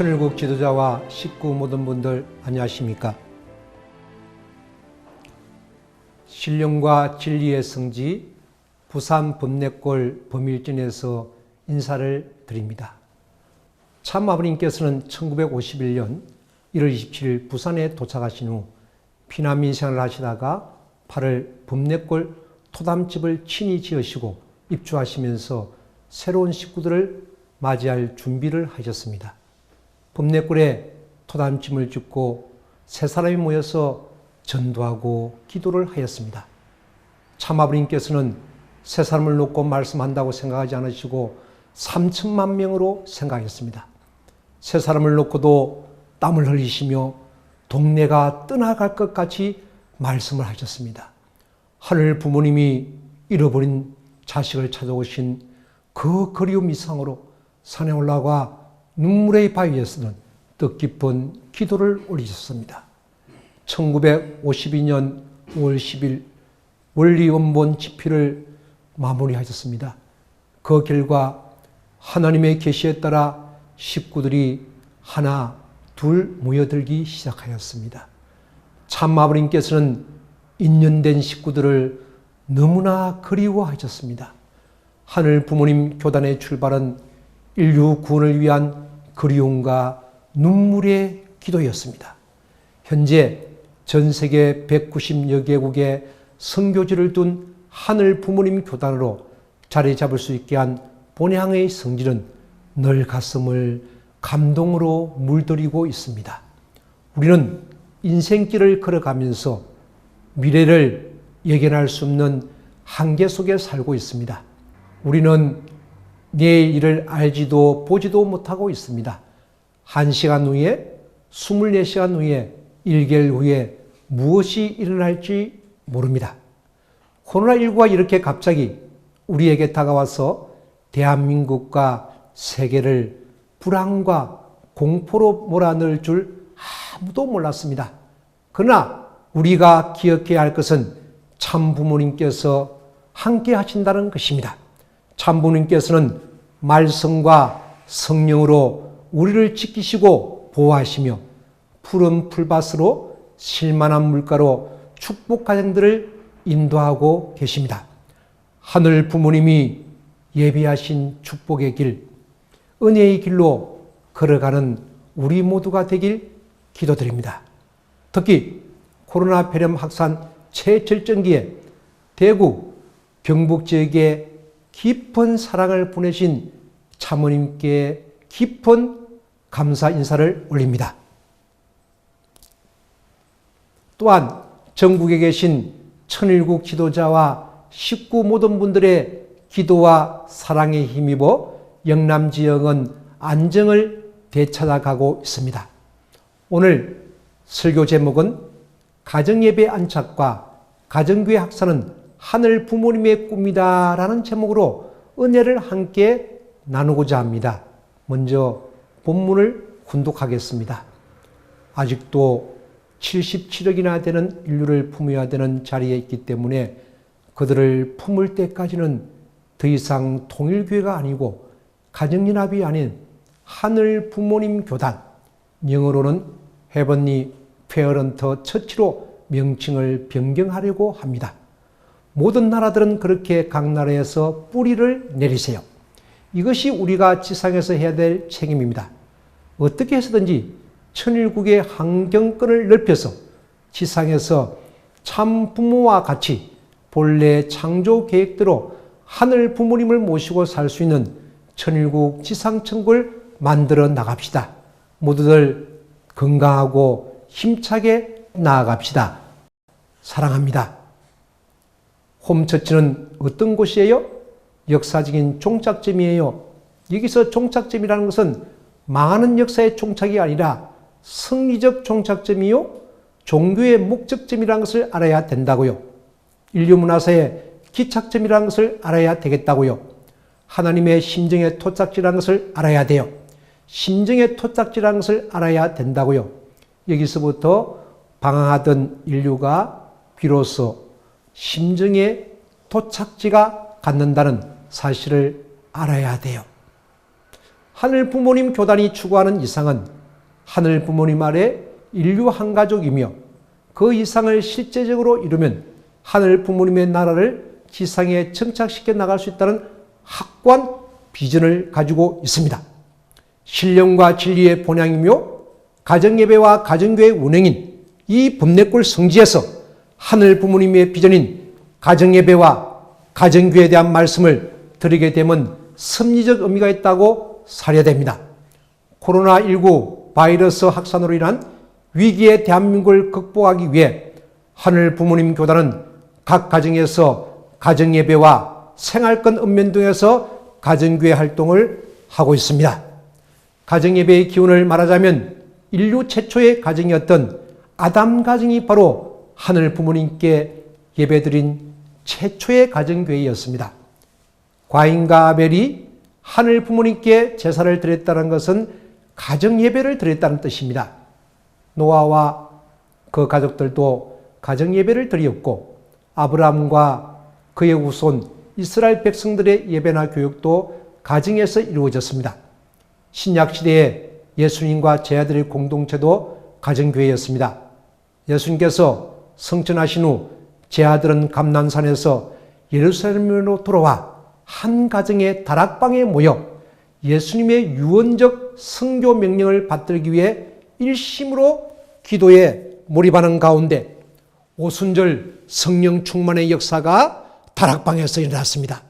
천일국 지도자와 식구 모든 분들 안녕하십니까? 신령과 진리의 성지 부산 범내골 범일전에서 인사를 드립니다. 참 아버님께서는 1951년 1월 27일 부산에 도착하신 후 피난민 생활을 하시다가 8월 범내골 토담집을 친히 지으시고 입주하시면서 새로운 식구들을 맞이할 준비를 하셨습니다. 범내골에 토담집을 짓고 세 사람이 모여서 전도하고 기도를 하였습니다. 참 아버님께서는 세 사람을 놓고 말씀한다고 생각하지 않으시고 3천만 명으로 생각했습니다. 세 사람을 놓고도 땀을 흘리시며 동네가 떠나갈 것 같이 말씀을 하셨습니다. 하늘 부모님이 잃어버린 자식을 찾아오신 그 그리움 이상으로 산에 올라가 눈물의 바위에서는 뜻깊은 기도를 올리셨습니다. 1952년 5월 10일 원리원본 집필을 마무리하셨습니다. 그 결과 하나님의 계시에 따라 식구들이 하나, 둘 모여들기 시작하였습니다. 참 아버님께서는 인연된 식구들을 너무나 그리워하셨습니다. 하늘 부모님 교단의 출발은 인류 구원을 위한 그리움과 눈물의 기도였습니다. 현재 전 세계 190여 개국의 선교지를 둔 하늘 부모님 교단으로 자리 잡을 수 있게 한 본향의 성질은 늘 가슴을 감동으로 물들이고 있습니다. 우리는 인생길을 걸어가면서 미래를 예견할 수 없는 한계 속에 살고 있습니다. 우리는 내일 일을 알지도 보지도 못하고 있습니다. 1시간 후에, 24시간 후에, 1개월 후에 무엇이 일어날지 모릅니다. 코로나19가 이렇게 갑자기 우리에게 다가와서 대한민국과 세계를 불안과 공포로 몰아넣을 줄 아무도 몰랐습니다. 그러나 우리가 기억해야 할 것은 참 부모님께서 함께 하신다는 것입니다. 참 부모님께서는 말씀과 성령으로 우리를 지키시고 보호하시며 푸른 풀밭으로 실만한 물가로 축복 가정들을 인도하고 계십니다. 하늘 부모님이 예비하신 축복의 길, 은혜의 길로 걸어가는 우리 모두가 되길 기도드립니다. 특히 코로나 폐렴 확산 최절정기에 대구, 경북 지역에 깊은 사랑을 보내신 참모님께 깊은 감사 인사를 올립니다. 또한 전국에 계신 천일국 지도자와 식구 모든 분들의 기도와 사랑에 힘입어 영남 지역은 안정을 되찾아가고 있습니다. 오늘 설교 제목은 가정예배 안착과 가정교회 확산은 하늘 부모님의 꿈이다 라는 제목으로 은혜를 함께 나누고자 합니다. 먼저 본문을 훈독하겠습니다. 아직도 77억이나 되는 인류를 품어야 되는 자리에 있기 때문에 그들을 품을 때까지는 더 이상 통일교회가 아니고 가정연합이 아닌 하늘 부모님 교단, 영어로는 헤븐리 페어런트 처치로 명칭을 변경하려고 합니다. 모든 나라들은 그렇게 각 나라에서 뿌리를 내리세요. 이것이 우리가 지상에서 해야 될 책임입니다. 어떻게 해서든지 천일국의 환경권을 넓혀서 지상에서 참 부모와 같이 본래 창조 계획대로 하늘 부모님을 모시고 살 수 있는 천일국 지상천국을 만들어 나갑시다. 모두들 건강하고 힘차게 나아갑시다. 사랑합니다. 홈처치는 어떤 곳이에요? 역사적인 종착점이에요. 여기서 종착점이라는 것은 망하는 역사의 종착이 아니라 승리적 종착점이요. 종교의 목적점이라는 것을 알아야 된다고요. 인류 문화사의 기착점이라는 것을 알아야 되겠다고요. 하나님의 심정의 토착지라는 것을 알아야 돼요. 심정의 토착지라는 것을 알아야 된다고요. 여기서부터 방황하던 인류가 비로소 심정의 토착지가 갖는다는 사실을 알아야 돼요. 하늘 부모님 교단이 추구하는 이상은 하늘 부모님 아래 인류 한 가족이며 그 이상을 실제적으로 이루면 하늘 부모님의 나라를 지상에 정착시켜 나갈 수 있다는 확고한 비전을 가지고 있습니다. 신령과 진리의 본향이며 가정예배와 가정교회 운행인 이 범례골 성지에서 하늘 부모님의 비전인 가정예배와 가정교회에 대한 말씀을 드리게 되면 섭리적 의미가 있다고 사려됩니다. 코로나19 바이러스 확산으로 인한 위기의 대한민국을 극복하기 위해 하늘 부모님 교단은 각 가정에서 가정예배와 생활권 읍면 등에서 가정교회 활동을 하고 있습니다. 가정예배의 기원을 말하자면 인류 최초의 가정이었던 아담 가정이 바로 하늘 부모님께 예배드린 최초의 가정교회였습니다. 과인과 아벨이 하늘 부모님께 제사를 드렸다는 것은 가정예배를 드렸다는 뜻입니다. 노아와 그 가족들도 가정예배를 드렸고 아브라함과 그의 후손 이스라엘 백성들의 예배나 교육도 가정에서 이루어졌습니다. 신약시대에 예수님과 제자들의 공동체도 가정교회였습니다. 예수님께서 성천하신 후 제자들은 감난산에서 예루살렘으로 돌아와 한 가정의 다락방에 모여 예수님의 유언적 선교 명령을 받들기 위해 일심으로 기도에 몰입하는 가운데 오순절 성령 충만의 역사가 다락방에서 일어났습니다.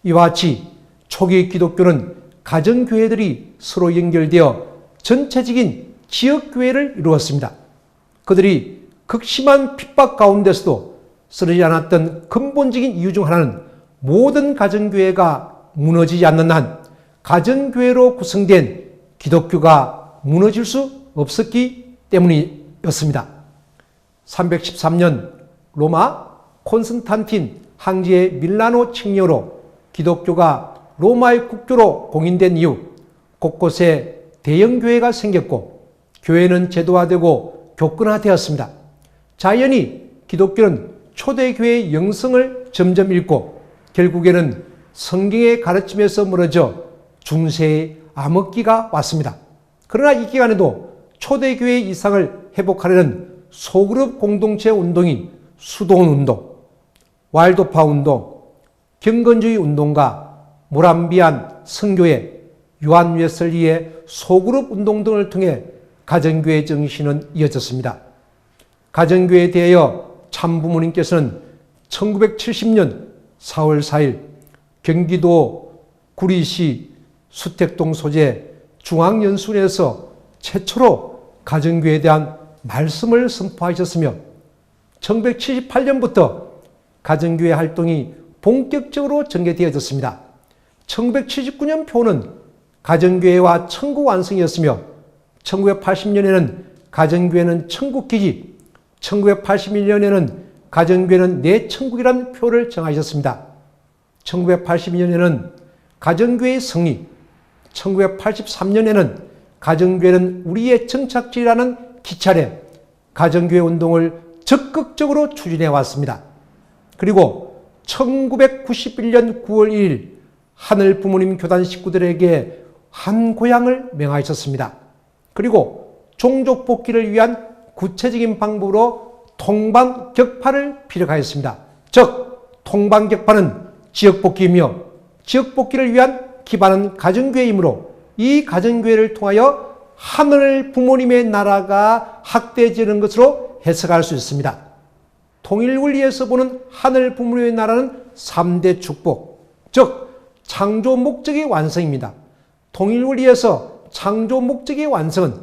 이와 같이 초기 기독교는 가정교회들이 서로 연결되어 전체적인 지역교회를 이루었습니다. 그들이 극심한 핍박 가운데서도 쓰러지지 않았던 근본적인 이유 중 하나는 모든 가정교회가 무너지지 않는 한 가정교회로 구성된 기독교가 무너질 수 없었기 때문이었습니다. 313년 로마 콘스탄틴 황제의 밀라노 칙령으로 기독교가 로마의 국교로 공인된 이후 곳곳에 대형교회가 생겼고 교회는 제도화되고 교권화되었습니다. 자연히 기독교는 초대교회의 영성을 점점 잃고 결국에는 성경의 가르침에서 멀어져 중세의 암흑기가 왔습니다. 그러나 이 기간에도 초대교회의 이상을 회복하려는 소그룹 공동체 운동인 수도원운동, 와일드파 운동, 경건주의 운동가 모람비안 선교회, 요한 웨슬리의 소그룹 운동 등을 통해 가정교회 정신은 이어졌습니다. 가정교회에 대하여 참부모님께서는 1970년 4월 4일 경기도 구리시 수택동 소재 중앙연수원에서 최초로 가정교회에 대한 말씀을 선포하셨으며 1978년부터 가정교회 활동이 본격적으로 전개되어졌습니다. 1979년 표는 가정교회와 천국 완성이었으며 1980년에는 가정교회는 천국기지, 1981년에는 가정교회는 내 천국이라는 표를 정하셨습니다. 1982년에는 가정교회의 성립, 1983년에는 가정교회는 우리의 정착지라는 기차례 가정교회 운동을 적극적으로 추진해 왔습니다. 그리고 1991년 9월 1일 하늘 부모님 교단 식구들에게 한 고향을 명하셨습니다. 그리고 종족 복귀를 위한 구체적인 방법으로 통방격파를 피력하였습니다. 즉 통방격파는 지역복귀이며 지역복귀를 위한 기반은 가정교회이므로 이 가정교회를 통하여 하늘 부모님의 나라가 확대되는 것으로 해석할 수 있습니다. 통일원리에서 보는 하늘 부모님의 나라는 3대 축복, 즉 창조 목적의 완성입니다. 통일원리에서 창조 목적의 완성은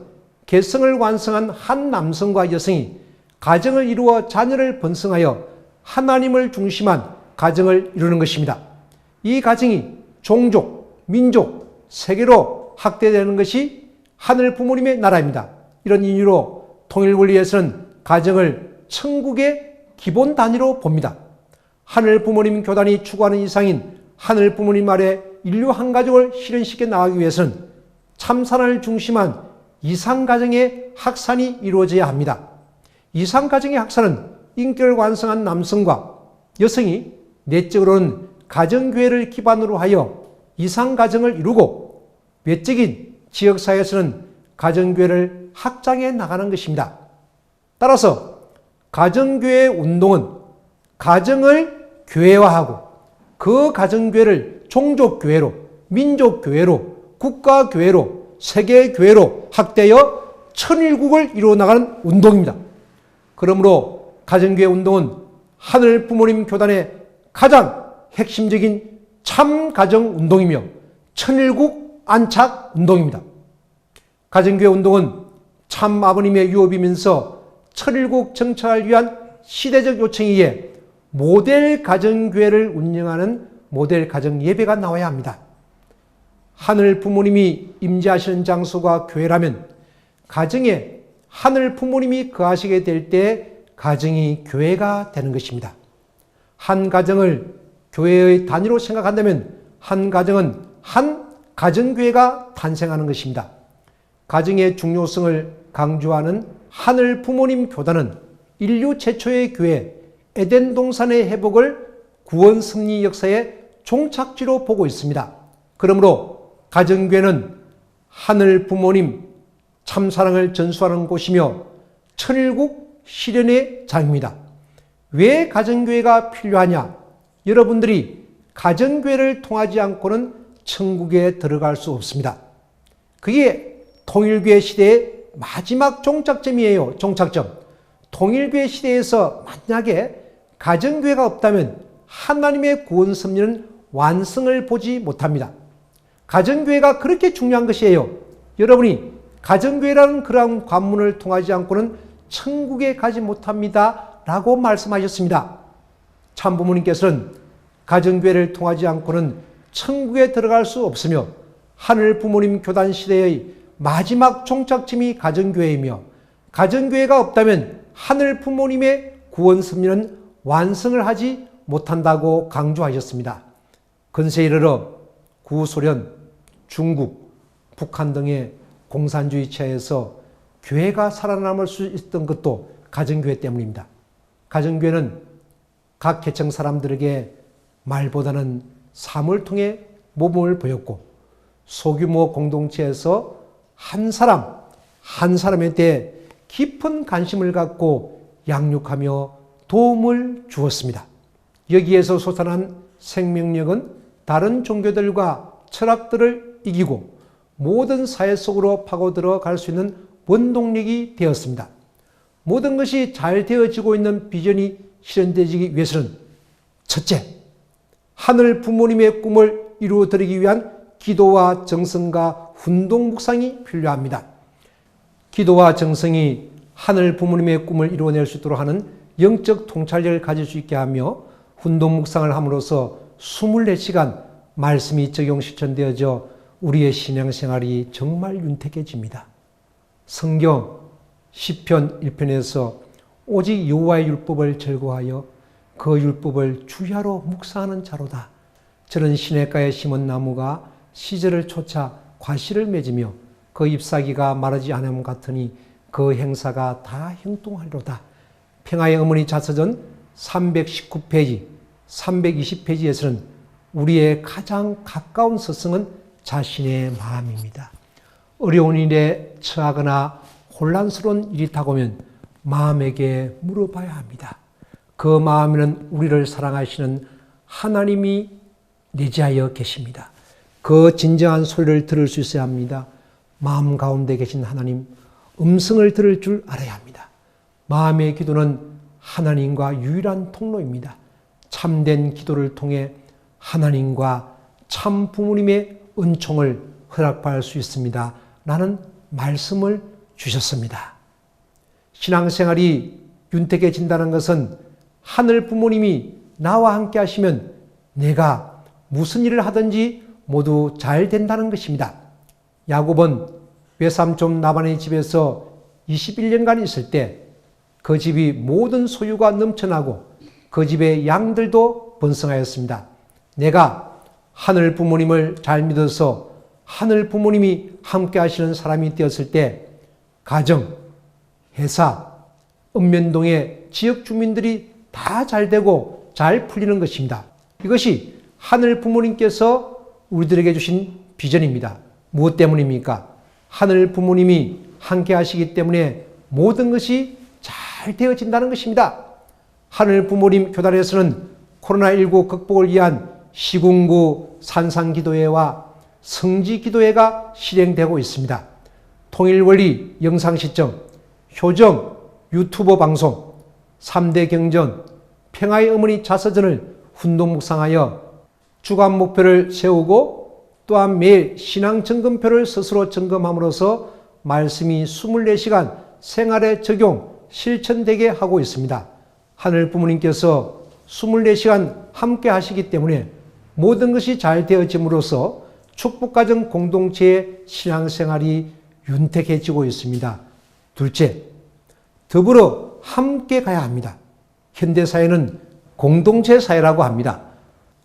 개성을 완성한 한 남성과 여성이 가정을 이루어 자녀를 번성하여 하나님을 중심한 가정을 이루는 것입니다. 이 가정이 종족, 민족, 세계로 확대되는 것이 하늘 부모님의 나라입니다. 이런 이유로 통일원리에서는 가정을 천국의 기본 단위로 봅니다. 하늘 부모님 교단이 추구하는 이상인 하늘 부모님 아래 인류 한 가족을 실현시켜 나가기 위해서는 참선을 중심한 이상가정의 확산이 이루어져야 합니다. 이상가정의 확산은 인격을 완성한 남성과 여성이 내적으로는 가정교회를 기반으로 하여 이상가정을 이루고 외적인 지역사회에서는 가정교회를 확장해 나가는 것입니다. 따라서 가정교회 운동은 가정을 교회화하고 그 가정교회를 종족교회로, 민족교회로, 국가교회로, 세계교회로 확대하여 천일국을 이루어 나가는 운동입니다. 그러므로 가정교회 운동은 하늘 부모님 교단의 가장 핵심적인 참 가정 운동이며 천일국 안착 운동입니다. 가정교회 운동은 참 아버님의 유업이면서 천일국 정착을 위한 시대적 요청이기에 모델 가정교회를 운영하는 모델 가정 예배가 나와야 합니다. 하늘 부모님이 임재하시는 장소가 교회라면 가정에 하늘 부모님이 거하시게 될 때 가정이 교회가 되는 것입니다. 한 가정을 교회의 단위로 생각한다면 한 가정은 한 가정교회가 탄생하는 것입니다. 가정의 중요성을 강조하는 하늘 부모님 교단은 인류 최초의 교회 에덴 동산의 회복을 구원 승리 역사의 종착지로 보고 있습니다. 그러므로 가정교회는 하늘 부모님 참사랑을 전수하는 곳이며 천일국 실현의 장입니다. 왜 가정교회가 필요하냐? 여러분들이 가정교회를 통하지 않고는 천국에 들어갈 수 없습니다. 그게 통일교회 시대의 마지막 종착점이에요. 종착점. 통일교회 시대에서 만약에 가정교회가 없다면 하나님의 구원 섭리는 완성을 보지 못합니다. 가정교회가 그렇게 중요한 것이에요. 여러분이 가정교회라는 그러한 관문을 통하지 않고는 천국에 가지 못합니다 라고 말씀하셨습니다. 참부모님께서는 가정교회를 통하지 않고는 천국에 들어갈 수 없으며 하늘 부모님 교단 시대의 마지막 종착점이 가정교회이며 가정교회가 없다면 하늘 부모님의 구원 섭리는 완성을 하지 못한다고 강조하셨습니다. 근세에 이르러 구소련, 중국, 북한 등의 공산주의 체에서 교회가 살아남을 수 있었던 것도 가정교회 때문입니다. 가정교회는 각 계층 사람들에게 말보다는 삶을 통해 모범을 보였고 소규모 공동체에서 한 사람에 대해 깊은 관심을 갖고 양육하며 도움을 주었습니다. 여기에서 솟아난 생명력은 다른 종교들과 철학들을 이기고 모든 사회 속으로 파고들어 갈 수 있는 원동력이 되었습니다. 모든 것이 잘 되어지고 있는 비전이 실현되기 위해서는 첫째, 하늘 부모님의 꿈을 이루어드리기 위한 기도와 정성과 훈동 묵상이 필요합니다. 기도와 정성이 하늘 부모님의 꿈을 이루어낼 수 있도록 하는 영적 통찰력을 가질 수 있게 하며 훈동 묵상을 함으로써 24시간 말씀이 적용 실천되어져 우리의 신앙생활이 정말 윤택해집니다. 성경 시편 1편에서 오직 여호와의 율법을 즐거워하여 그 율법을 주야로 묵상하는 자로다. 저는 시냇가에 심은 나무가 시절을 쫓아 과실을 맺으며 그 잎사귀가 마르지 않음 같으니 그 행사가 다 형통하리로다. 평화의 어머니 자서전 319페이지, 320페이지에서는 우리의 가장 가까운 스승은 자신의 마음입니다. 어려운 일에 처하거나 혼란스러운 일이 다가오면 마음에게 물어봐야 합니다. 그 마음에는 우리를 사랑하시는 하나님이 내재하여 계십니다. 그 진정한 소리를 들을 수 있어야 합니다. 마음 가운데 계신 하나님, 음성을 들을 줄 알아야 합니다. 마음의 기도는 하나님과 유일한 통로입니다. 참된 기도를 통해 하나님과 참 부모님의 은총을 허락받을 수 있습니다. 라는 말씀을 주셨습니다. 신앙생활이 윤택해진다는 것은 하늘 부모님이 나와 함께 하시면 내가 무슨 일을 하든지 모두 잘 된다는 것입니다. 야곱은 외삼촌 라반의 집에서 21년간 있을 때 그 집이 모든 소유가 넘쳐나고 그 집의 양들도 번성하였습니다. 내가 하늘 부모님을 잘 믿어서 하늘 부모님이 함께 하시는 사람이 되었을 때 가정, 회사, 읍면동의 지역 주민들이 다 잘 되고 잘 풀리는 것입니다. 이것이 하늘 부모님께서 우리들에게 주신 비전입니다. 무엇 때문입니까? 하늘 부모님이 함께 하시기 때문에 모든 것이 잘 되어진다는 것입니다. 하늘 부모님 교단에서는 코로나19 극복을 위한 시군구 산상기도회와 성지기도회가 실행되고 있습니다. 통일원리 영상시청, 효정 유튜버 방송, 3대 경전, 평화의 어머니 자서전을 훈동 묵상하여 주간 목표를 세우고 또한 매일 신앙 점검표를 스스로 점검함으로써 말씀이 24시간 생활에 적용, 실천되게 하고 있습니다. 하늘 부모님께서 24시간 함께 하시기 때문에 모든 것이 잘 되어짐으로써 축복가정 공동체의 신앙생활이 윤택해지고 있습니다. 둘째, 더불어 함께 가야 합니다. 현대사회는 공동체 사회라고 합니다.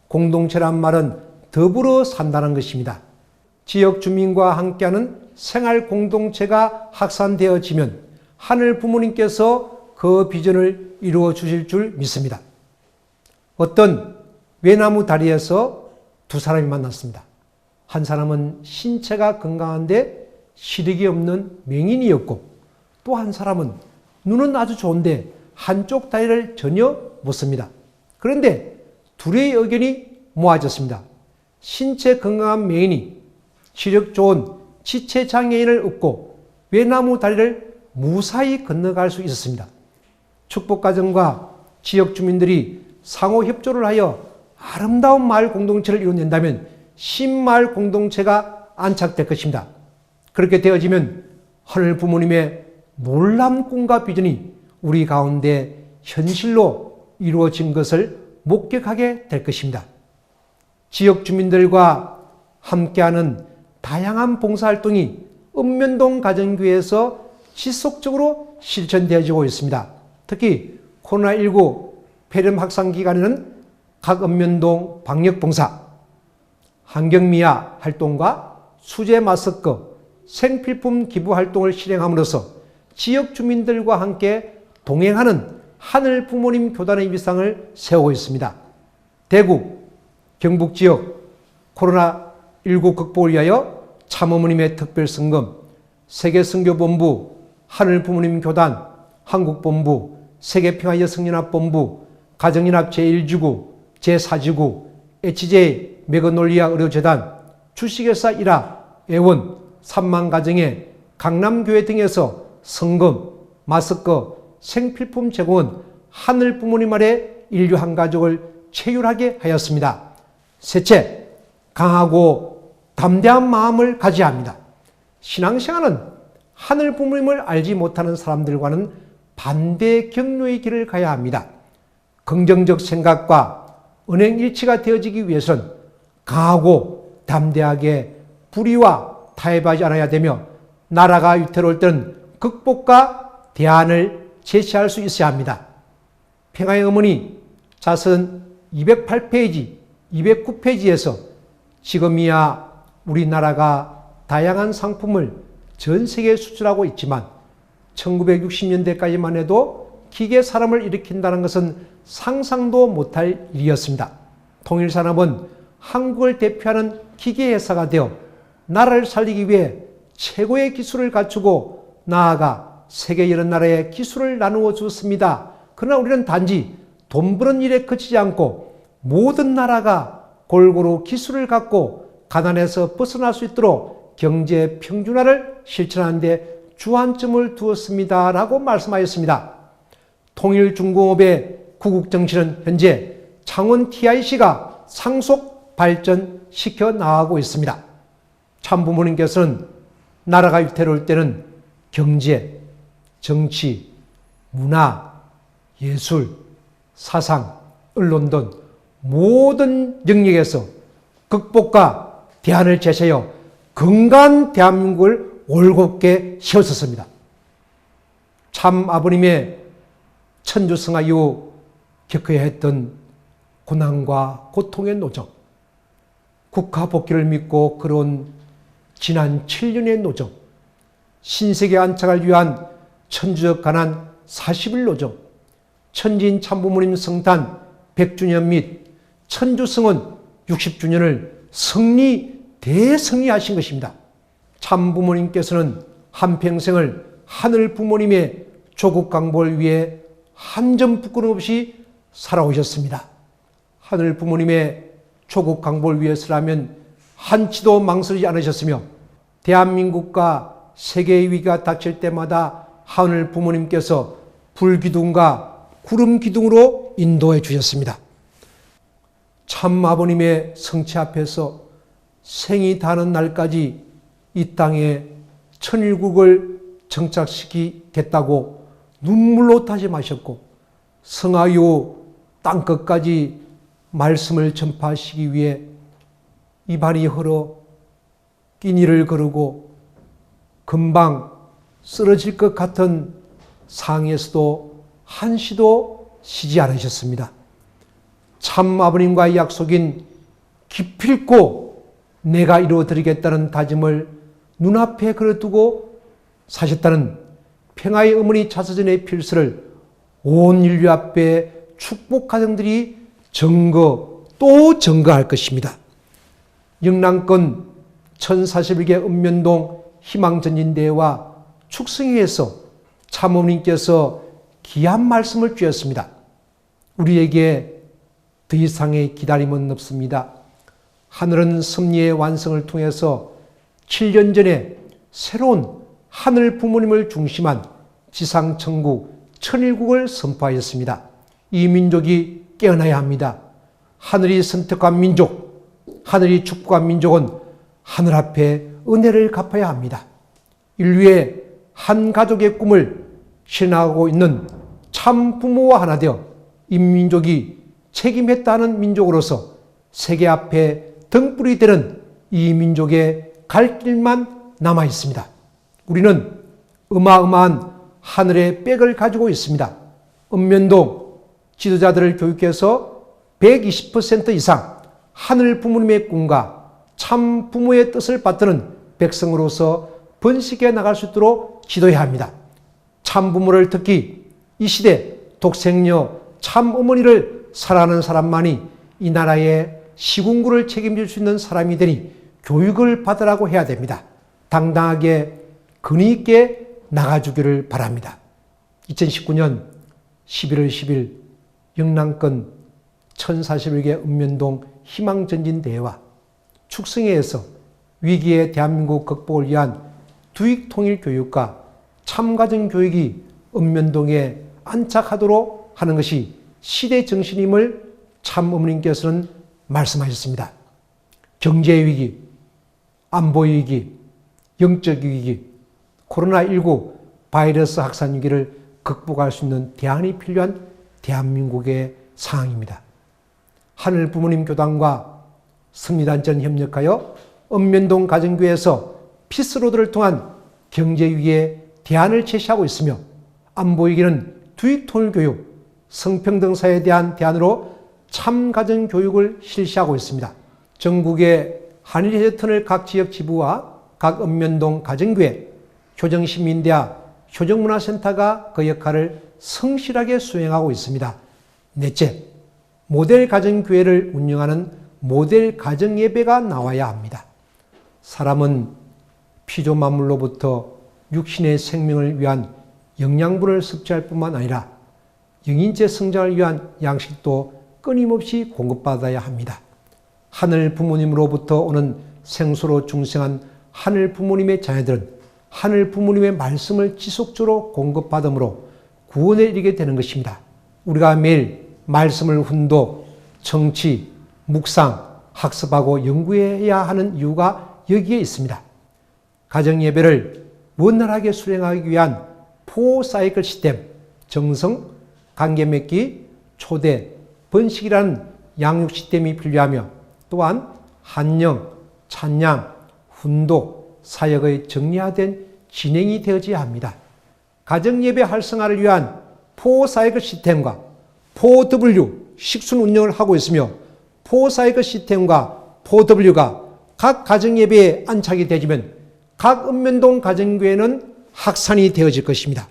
공동체란 말은 더불어 산다는 것입니다. 지역 주민과 함께하는 생활 공동체가 확산되어지면 하늘 부모님께서 그 비전을 이루어 주실 줄 믿습니다. 어떤 외나무 다리에서 두 사람이 만났습니다. 한 사람은 신체가 건강한데 시력이 없는 맹인이었고 또 한 사람은 눈은 아주 좋은데 한쪽 다리를 전혀 못 씁니다. 그런데 둘의 의견이 모아졌습니다. 신체 건강한 맹인이 시력 좋은 지체장애인을 업고 외나무 다리를 무사히 건너갈 수 있었습니다. 축복가정과 지역 주민들이 상호 협조를 하여 아름다운 마을 공동체를 이뤄낸다면 신마을 공동체가 안착될 것입니다. 그렇게 되어지면 하늘 부모님의 놀라운 꿈과 비전이 우리 가운데 현실로 이루어진 것을 목격하게 될 것입니다. 지역 주민들과 함께하는 다양한 봉사활동이 읍면동 가정교회에서 지속적으로 실천되어지고 있습니다. 특히 코로나19 폐렴 확산 기간에는 각 읍면동 방역봉사, 환경미화 활동과 수제 마스크, 생필품 기부 활동을 실행함으로써 지역 주민들과 함께 동행하는 하늘 부모님 교단의 위상을 세우고 있습니다. 대구, 경북 지역 코로나19 극복을 위하여 참어머님의 특별성금, 세계선교본부, 하늘 부모님 교단, 한국본부, 세계평화여성연합본부, 가정연합 제1지구, 제4지구, HJ 메가놀리아 의료재단, 주식회사 1화, 애원, 3만 가정의 강남교회 등에서 성금, 마스크, 생필품 제공은 하늘 부모님 아래 인류 한 가족을 체휼하게 하였습니다. 셋째, 강하고 담대한 마음을 가져야 합니다. 신앙생활은 하늘 부모님을 알지 못하는 사람들과는 반대의 경로의 길을 가야 합니다. 긍정적 생각과 은행일치가 되어지기 위해서는 강하고 담대하게 불의와 타협하지 않아야 되며 나라가 위태로울 때는 극복과 대안을 제시할 수 있어야 합니다. 평화의 어머니 자선 208페이지, 209페이지에서 지금이야 우리나라가 다양한 상품을 전 세계에 수출하고 있지만 1960년대까지만 해도 기계 산업을 일으킨다는 것은 상상도 못할 일이었습니다. 통일산업은 한국을 대표하는 기계 회사가 되어 나라를 살리기 위해 최고의 기술을 갖추고 나아가 세계 여러 나라에 기술을 나누어 주었습니다. 그러나 우리는 단지 돈 버는 일에 그치지 않고 모든 나라가 골고루 기술을 갖고 가난에서 벗어날 수 있도록 경제 평준화를 실천하는 데 주안점을 두었습니다. 라고 말씀하였습니다. 통일중공업의 구국정신은 현재 창원 TIC가 상속 발전시켜 나가고 있습니다. 참부모님께서는 나라가 위태로울 때는 경제, 정치, 문화, 예술, 사상, 언론 등 모든 영역에서 극복과 대안을 제시하여 건강한 대한민국을 올곧게 세웠었습니다. 참 아버님의 천주성화 이후 겪어야 했던 고난과 고통의 노정, 국가 복귀를 믿고 걸어온 지난 7년의 노정, 신세계 안착을 위한 천주적 가난 40일 노정, 천진 참부모님 성탄 100주년 및 천주성원 60주년을 대승리하신 것입니다. 참 부모님께서는 한평생을 하늘 부모님의 조국 강복을 위해 한 점 부끄럼 없이 살아오셨습니다. 하늘 부모님의 조국 강복을 위해서라면 한치도 망설이지 않으셨으며 대한민국과 세계의 위기가 닥칠 때마다 하늘 부모님께서 불기둥과 구름 기둥으로 인도해 주셨습니다. 참 아버님의 성체 앞에서 생이 다는 날까지 이 땅에 천일국을 정착시키겠다고 눈물로 다짐하셨고 성화 이후 땅끝까지 말씀을 전파하시기 위해 입안이 헐어 끼니를 거르고 금방 쓰러질 것 같은 상에서도 한시도 쉬지 않으셨습니다. 참 아버님과의 약속인 기필코 내가 이루어드리겠다는 다짐을 눈앞에 걸어두고 사셨다는 평화의 어머니 자서전의 필서를 온 인류 앞에 축복 가정들이 증거 또 증거할 것입니다. 영남권 1041개 읍면동 희망전진대회와 축성회에서 참어머님께서 귀한 말씀을 주셨습니다. 우리에게 더 이상의 기다림은 없습니다. 하늘은 섭리의 완성을 통해서 7년 전에 새로운 하늘 부모님을 중심한 지상천국 천일국을 선포하였습니다. 이 민족이 깨어나야 합니다. 하늘이 선택한 민족, 하늘이 축복한 민족은 하늘 앞에 은혜를 갚아야 합니다. 인류의 한 가족의 꿈을 실현하고 있는 참 부모와 하나 되어 인민족이 책임했다는 민족으로서 세계 앞에 등불이 되는 이 민족의 갈 길만 남아 있습니다. 우리는 어마어마한 하늘의 백을 가지고 있습니다. 읍면동 지도자들을 교육해서 120% 이상 하늘 부모님의 꿈과 참 부모의 뜻을 받드는 백성으로서 번식해 나갈 수 있도록 지도해야 합니다. 참 부모를 특히 이 시대 독생녀 참 어머니를 사랑하는 사람만이 이 나라의 시군구를 책임질 수 있는 사람이 되니 교육을 받으라고 해야 됩니다. 당당하게 근위 있게 나가주기를 바랍니다. 2019년 11월 10일 영남권 1041개 읍면동 희망전진대회와 축성회에서 위기의 대한민국 극복을 위한 두익통일교육과 참가정교육이 읍면동에 안착하도록 하는 것이 시대 정신임을 참어머님께서는 말씀하셨습니다. 경제위기, 안보위기, 영적위기, 코로나19 바이러스 확산위기를 극복할 수 있는 대안이 필요한 대한민국의 상황입니다. 하늘 부모님 교단과 승리단체는 협력하여 읍면동 가정교회에서 피스로드를 통한 경제위기에 대안을 제시하고 있으며 안보위기는 두익통일교육, 성평등사회에 대한 대안으로 참가정교육을 실시하고 있습니다. 전국의 한일회전터널 각 지역 지부와 각 읍면동 가정교회, 효정시민대학, 효정문화센터가 그 역할을 성실하게 수행하고 있습니다. 넷째, 모델 가정교회를 운영하는 모델 가정예배가 나와야 합니다. 사람은 피조만물로부터 육신의 생명을 위한 영양분을 섭취할 뿐만 아니라 영인체 성장을 위한 양식도 끊임없이 공급받아야 합니다. 하늘 부모님으로부터 오는 생수로 중생한 하늘 부모님의 자녀들은 하늘 부모님의 말씀을 지속적으로 공급받음으로 구원에 이르게 되는 것입니다. 우리가 매일 말씀을 훈독, 청취, 묵상, 학습하고 연구해야 하는 이유가 여기에 있습니다. 가정예배를 원활하게 수행하기 위한 4사이클 시스템, 정성, 관계 맺기, 초대, 번식이라는 양육 시스템이 필요하며 또한 한영, 찬양, 훈독, 사역의 정리화된 진행이 되어져야 합니다. 가정예배 활성화를 위한 4사이클 시스템과 4W 식순 운영을 하고 있으며 4사이클 시스템과 4W가 각 가정예배에 안착이 되지면 각 읍면동 가정교회는 확산이 되어질 것입니다.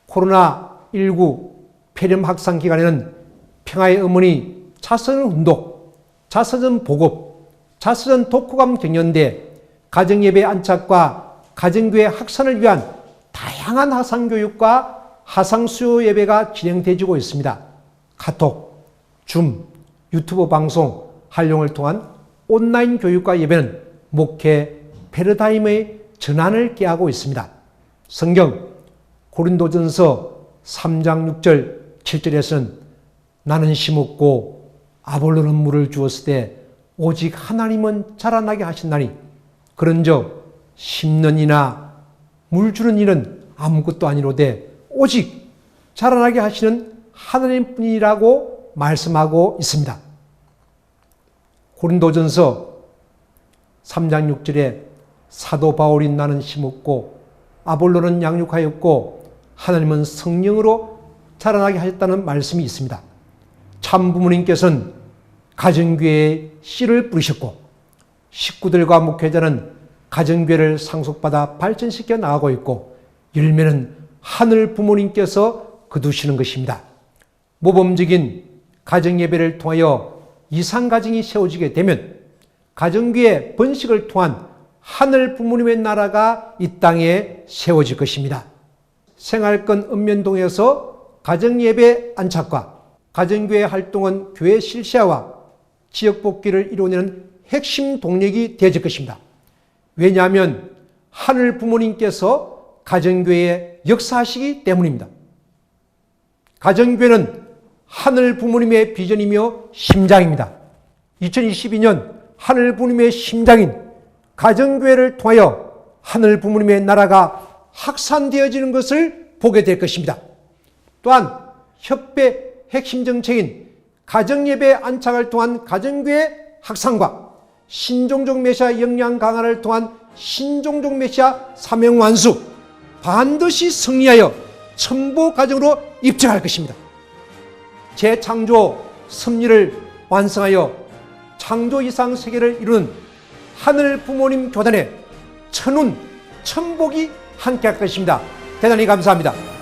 코로나19 폐렴 확산 기간에는 평화의 어머니 자서전 운동, 자서전 보급, 자서전 독후감 경연대, 가정예배 안착과 가정교회 확산을 위한 다양한 하상교육과 하상수요 예배가 진행되고 있습니다. 카톡, 줌, 유튜브 방송, 활용을 통한 온라인 교육과 예배는 목회 패러다임의 전환을 꾀하고 있습니다. 성경 고린도전서 3장 6절 7절에서는 나는 심었고 아볼로는 물을 주었을 때 오직 하나님은 자라나게 하신다니 그런즉 심는 이나 물 주는 일은 아무것도 아니로되 오직 자라나게 하시는 하나님뿐이라고 말씀하고 있습니다. 고린도전서 3장 6절에 사도 바울이 나는 심었고 아볼로는 양육하였고 하나님은 성령으로 자라나게 하셨다는 말씀이 있습니다. 참 부모님께서는 가정교회에 씨를 뿌리셨고 식구들과 목회자는 가정교회를 상속받아 발전시켜 나가고 있고 열매는 하늘 부모님께서 거두시는 것입니다. 모범적인 가정예배를 통하여 이상가정이 세워지게 되면 가정교회 번식을 통한 하늘 부모님의 나라가 이 땅에 세워질 것입니다. 생활권 읍면동에서 가정예배 안착과 가정교회 활동은 교회 실시화와 지역복귀를 이루어내는 핵심 동력이 되어질 것입니다. 왜냐하면 하늘 부모님께서 가정교회에 역사하시기 때문입니다. 가정교회는 하늘 부모님의 비전이며 심장입니다. 2022년 하늘 부모님의 심장인 가정교회를 통하여 하늘 부모님의 나라가 확산되어지는 것을 보게 될 것입니다. 또한 협회 핵심 정책인 가정예배 안착을 통한 가정교회 확산과 신종족 메시아 역량 강화를 통한 신종족 메시아 사명 완수 반드시 승리하여 천부 가정으로 입증할 것입니다. 재창조 섭리를 완성하여 창조 이상 세계를 이루는 하늘 부모님 교단의 천운 천복이 함께할 것입니다. 대단히 감사합니다.